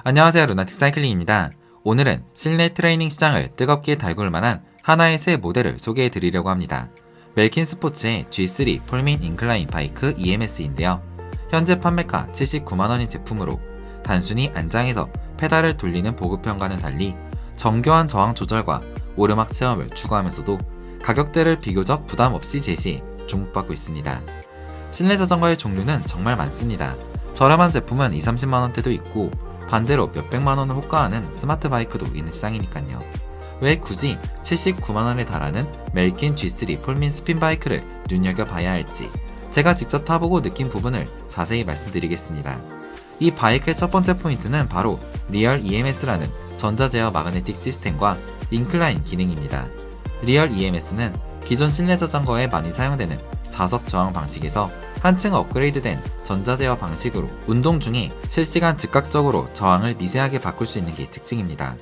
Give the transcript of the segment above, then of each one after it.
안녕하세요, 루나틱 사이클링입니다. 오늘은 실내 트레이닝 시장을 뜨겁게 달굴 만한 하나의 새 모델을 소개해 드리려고 합니다. 멜킨 스포츠의 G3 폴민 인클라인 바이크 EMS인데요. 현재 판매가 79만원인 제품으로 단순히 안장에서 페달을 돌리는 보급형과는 달리 정교한 저항 조절과 오르막 체험을 추구하면서도 가격대를 비교적 부담 없이 제시해 주목받고 있습니다. 실내 자전거의 종류는 정말 많습니다. 저렴한 제품은 20-30만원대도 있고 반대로 몇백만원을 호가하는 스마트 바이크도 있는 시장이니까요. 왜 굳이 79만원에 달하는 멜킨 G3 폴민 스핀 바이크를 눈여겨봐야 할지 제가 직접 타보고 느낀 부분을 자세히 말씀드리겠습니다. 이 바이크의 첫 번째 포인트는 바로 리얼 EMS라는 전자제어 마그네틱 시스템과 인클라인 기능입니다. 리얼 EMS는 기존 실내 자전거에 많이 사용되는 자석 저항 방식에서 한층 업그레이드된 전자제어 방식으로 운동 중에 실시간 즉각적으로 저항을 미세하게 바꿀 수 있는 게 특징입니다.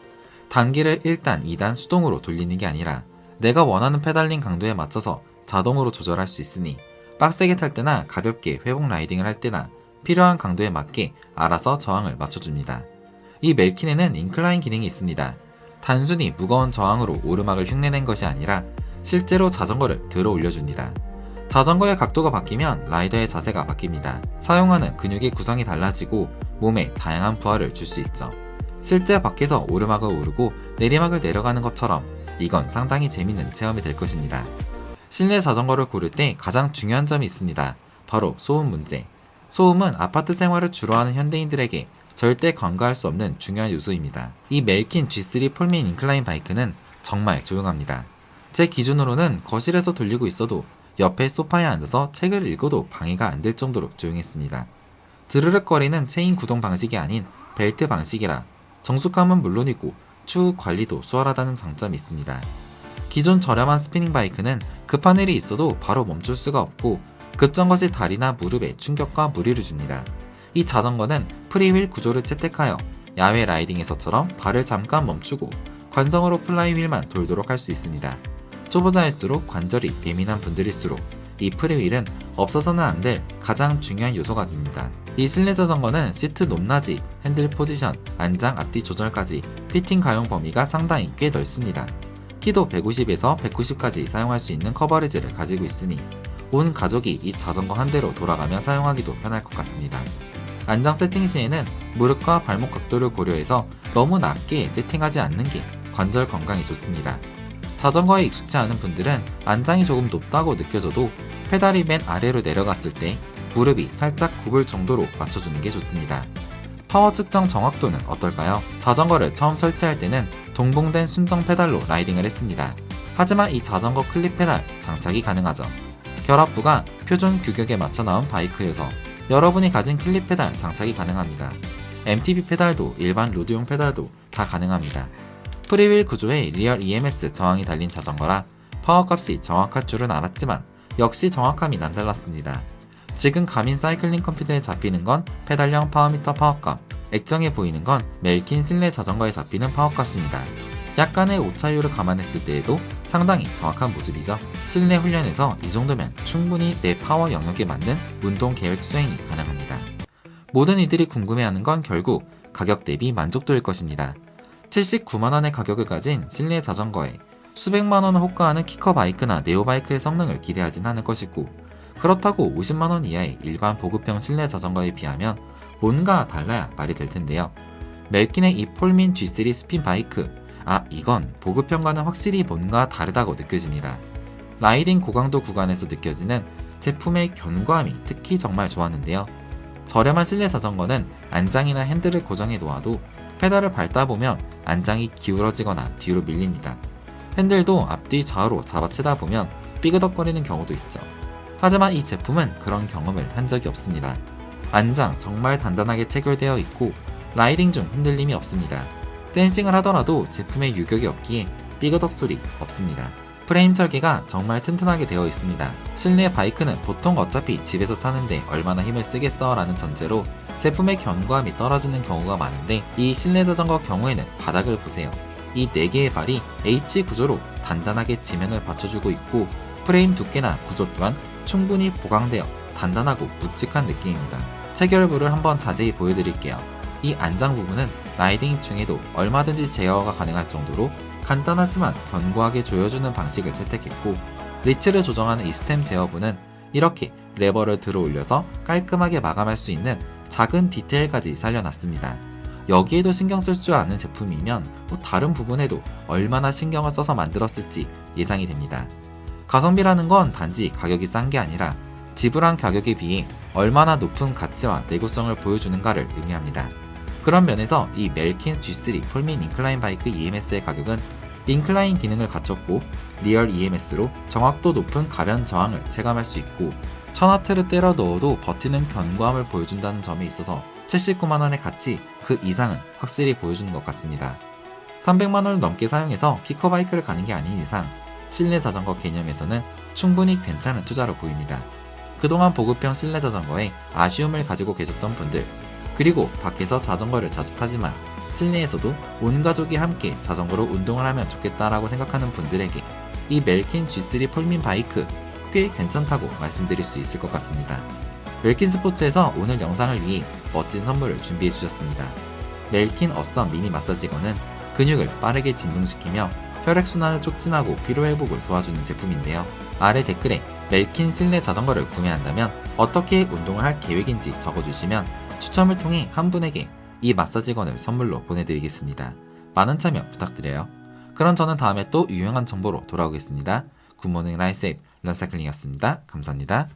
단기를 1단, 2단 수동으로 돌리는 게 아니라 내가 원하는 페달링 강도에 맞춰서 자동으로 조절할 수 있으니 빡세게 탈 때나 가볍게 회복 라이딩을 할 때나 필요한 강도에 맞게 알아서 저항을 맞춰줍니다. 이 멜킨에는 인클라인 기능이 있습니다. 단순히 무거운 저항으로 오르막을 흉내낸 것이 아니라 실제로 자전거를 들어 올려줍니다. 자전거의 각도가 바뀌면 라이더의 자세가 바뀝니다. 사용하는 근육의 구성이 달라지고 몸에 다양한 부하를 줄 수 있죠. 실제 밖에서 오르막을 오르고 내리막을 내려가는 것처럼 이건 상당히 재밌는 체험이 될 것입니다. 실내 자전거를 고를 때 가장 중요한 점이 있습니다. 바로 소음 문제. 소음은 아파트 생활을 주로 하는 현대인들에게 절대 간과할 수 없는 중요한 요소입니다. 이 멜킨 G3 폴민 인클라인 바이크는 정말 조용합니다. 제 기준으로는 거실에서 돌리고 있어도 옆에 소파에 앉아서 책을 읽어도 방해가 안 될 정도로 조용했습니다. 드르륵거리는 체인 구동 방식이 아닌 벨트 방식이라 정숙함은 물론이고 추후 관리도 수월하다는 장점이 있습니다. 기존 저렴한 스피닝 바이크는 급한 일이 있어도 바로 멈출 수가 없고 급정 것이 다리나 무릎에 충격과 무리를 줍니다. 이 자전거는 프리휠 구조를 채택하여 야외 라이딩에서처럼 발을 잠깐 멈추고 관성으로 플라이 휠만 돌도록 할 수 있습니다. 초보자일수록 관절이 예민한 분들일수록 이 프리휠은 없어서는 안 될 가장 중요한 요소가 됩니다. 이 실내 자전거는 시트 높낮이, 핸들 포지션, 안장 앞뒤 조절까지 피팅 가용 범위가 상당히 꽤 넓습니다. 키도 150에서 190까지 사용할 수 있는 커버리지를 가지고 있으니 온 가족이 이 자전거 한 대로 돌아가며 사용하기도 편할 것 같습니다. 안장 세팅 시에는 무릎과 발목 각도를 고려해서 너무 낮게 세팅하지 않는 게 관절 건강에 좋습니다. 자전거에 익숙치 않은 분들은 안장이 조금 높다고 느껴져도 페달이 맨 아래로 내려갔을 때 무릎이 살짝 굽을 정도로 맞춰주는 게 좋습니다. 파워 측정 정확도는 어떨까요? 자전거를 처음 설치할 때는 동봉된 순정 페달로 라이딩을 했습니다. 하지만 이 자전거 클립 페달 장착이 가능하죠. 결합부가 표준 규격에 맞춰 나온 바이크여서 여러분이 가진 클립 페달 장착이 가능합니다. MTB 페달도 일반 로드용 페달도 다 가능합니다. 프리휠 구조에 리얼 EMS 저항이 달린 자전거라 파워값이 정확할 줄은 알았지만 역시 정확함이 남달랐습니다. 지금 가민 사이클링 컴퓨터에 잡히는 건 페달형 파워미터 파워값, 액정에 보이는 건 멜킨 실내 자전거에 잡히는 파워값입니다. 약간의 오차율을 감안했을 때에도 상당히 정확한 모습이죠. 실내 훈련에서 이 정도면 충분히 내 파워 영역에 맞는 운동 계획 수행이 가능합니다. 모든 이들이 궁금해하는 건 결국 가격 대비 만족도일 것입니다. 79만원의 가격을 가진 실내 자전거에 수백만원을 호가하는 키커 바이크나 네오바이크의 성능을 기대하진 않을 것이고 그렇다고 50만원 이하의 일반 보급형 실내 자전거에 비하면 뭔가 달라야 말이 될 텐데요. 멜킨의 이 폴민 G3 스핀 바이크, 이건 보급형과는 확실히 뭔가 다르다고 느껴집니다. 라이딩 고강도 구간에서 느껴지는 제품의 견고함이 특히 정말 좋았는데요. 저렴한 실내 자전거는 안장이나 핸들을 고정해 놓아도 페달을 밟다 보면 안장이 기울어지거나 뒤로 밀립니다. 핸들도 앞뒤 좌우로 잡아채다 보면 삐그덕거리는 경우도 있죠. 하지만 이 제품은 그런 경험을 한 적이 없습니다. 안장 정말 단단하게 체결되어 있고 라이딩 중 흔들림이 없습니다. 댄싱을 하더라도 제품의 유격이 없기에 삐그덕 소리 없습니다. 프레임 설계가 정말 튼튼하게 되어 있습니다. 실내 바이크는 보통 어차피 집에서 타는데 얼마나 힘을 쓰겠어 라는 전제로 제품의 견고함이 떨어지는 경우가 많은데 이 실내 자전거 경우에는 바닥을 보세요. 이 4개의 발이 H 구조로 단단하게 지면을 받쳐주고 있고 프레임 두께나 구조 또한 충분히 보강되어 단단하고 묵직한 느낌입니다. 체결부를 한번 자세히 보여드릴게요. 이 안장 부분은 라이딩 중에도 얼마든지 제어가 가능할 정도로 간단하지만 견고하게 조여주는 방식을 채택했고, 리치를 조정하는 이 스템 제어부는 이렇게 레버를 들어 올려서 깔끔하게 마감할 수 있는 작은 디테일까지 살려놨습니다. 여기에도 신경 쓸 줄 아는 제품이면 다른 부분에도 얼마나 신경을 써서 만들었을지 예상이 됩니다. 가성비라는 건 단지 가격이 싼 게 아니라 지불한 가격에 비해 얼마나 높은 가치와 내구성을 보여주는가를 의미합니다. 그런 면에서 이 멜킨 G3 폴민 인클라인 바이크 EMS의 가격은 인클라인 기능을 갖췄고 리얼 EMS로 정확도 높은 가변 저항을 체감할 수 있고 1000W를 때려 넣어도 버티는 견고함을 보여준다는 점에 있어서 79만원의 가치 그 이상은 확실히 보여주는 것 같습니다. 300만원을 넘게 사용해서 키커 바이크를 가는 게 아닌 이상 실내 자전거 개념에서는 충분히 괜찮은 투자로 보입니다. 그동안 보급형 실내 자전거에 아쉬움을 가지고 계셨던 분들, 그리고 밖에서 자전거를 자주 타지만 실내에서도 온 가족이 함께 자전거로 운동을 하면 좋겠다라고 생각하는 분들에게 이 멜킨 G3 폴민 바이크 꽤 괜찮다고 말씀드릴 수 있을 것 같습니다. 멜킨 스포츠에서 오늘 영상을 위해 멋진 선물을 준비해 주셨습니다. 멜킨 어썸 미니 마사지건은 근육을 빠르게 진동시키며 혈액순환을 촉진하고 피로회복을 도와주는 제품인데요. 아래 댓글에 멜킨 실내 자전거를 구매한다면 어떻게 운동을 할 계획인지 적어주시면 추첨을 통해 한 분에게 이 마사지건을 선물로 보내드리겠습니다. 많은 참여 부탁드려요. 그럼 저는 다음에 또 유용한 정보로 돌아오겠습니다. 굿모닝 라이세이프 런사클링이었습니다. 감사합니다.